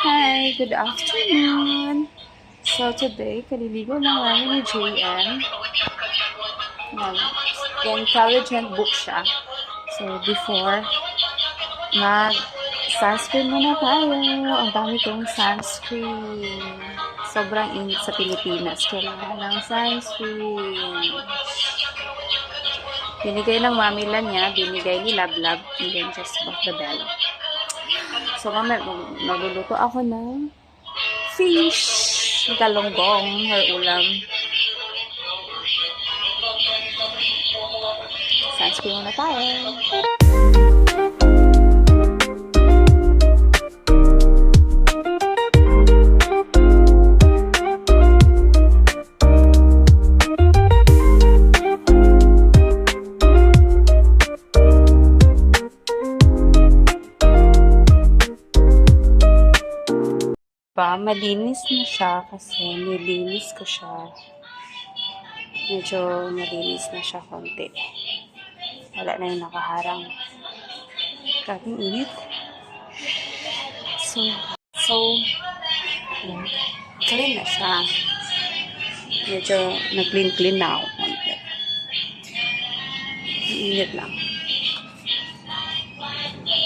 Hi, good afternoon. So today, kaliligo lang namin ni JM. Intelligent book siya. So before, sunscreen muna tayo. Ang dami kong sunscreen. Sobrang init sa Pilipinas. Kailangan ng sunscreen. Binigay ng mamila niya, binigay ni Lablab, and then just off the bell. So, mamaya, magluluto ako ng fish, galonggong, or ulam. Sunscreen muna tayo. Malinis na siya kasi nilinis ko siya. Medyo malinis na siya konti. Wala na yung nakaharang. Grabing init. So, clean na siya. Medyo nag-clean na ako konti. Init lang.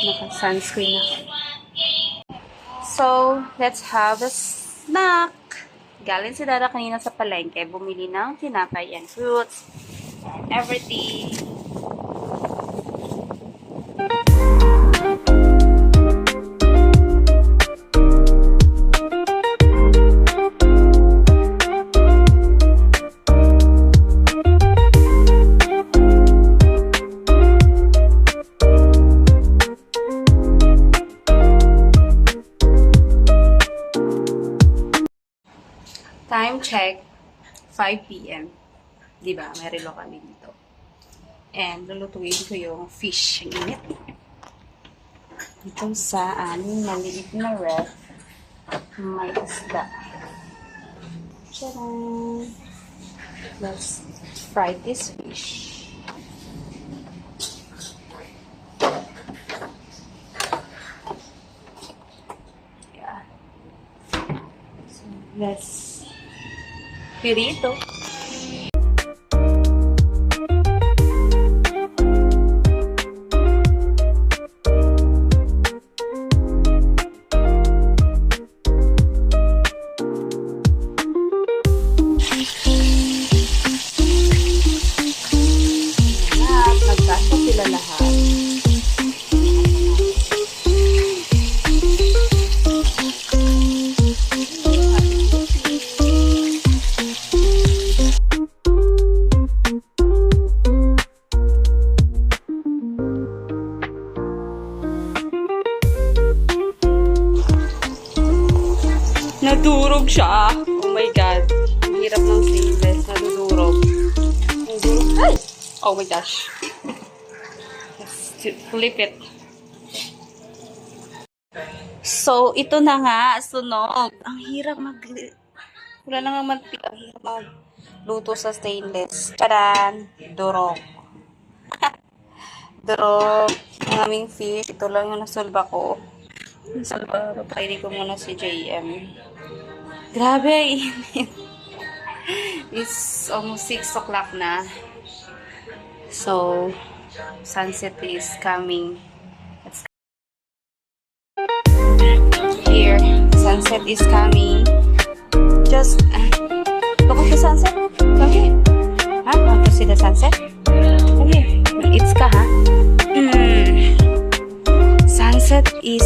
Naka-sunscreen ako. So, let's have a snack. Galing si Dada kanina sa palengke. Bumili ng tinapay and fruits. Everything. Time check, 5 p.m. Diba? May relo kami dito. And lulutuin ko yung fish. Ang init. Dito sa aming maliit na ref, may isda. Tcharam! Let's fry this fish. Yeah. So, let's pirito. Nagkasya sila lahat. Nadurog siya. Oh my God. Ang hirap ng sleeveless. Nadudurog. Ay! Oh my gosh. Let's flip it. So, ito na nga. Sunog. Ang hirap wala na nga mantika. Ang hirap magluto sa stainless. Taran! Durog. Durog. Ang aming fish. Ito lang yung nasulba ko. Nasulba. Papainin ko muna si JM. Grabe, init. It's almost 6 o'clock na. So, sunset is coming. Here, sunset is coming. Just, look at the sunset. Okay. Ha? Want to see the sunset? Okay. It's ka, ha? Sunset is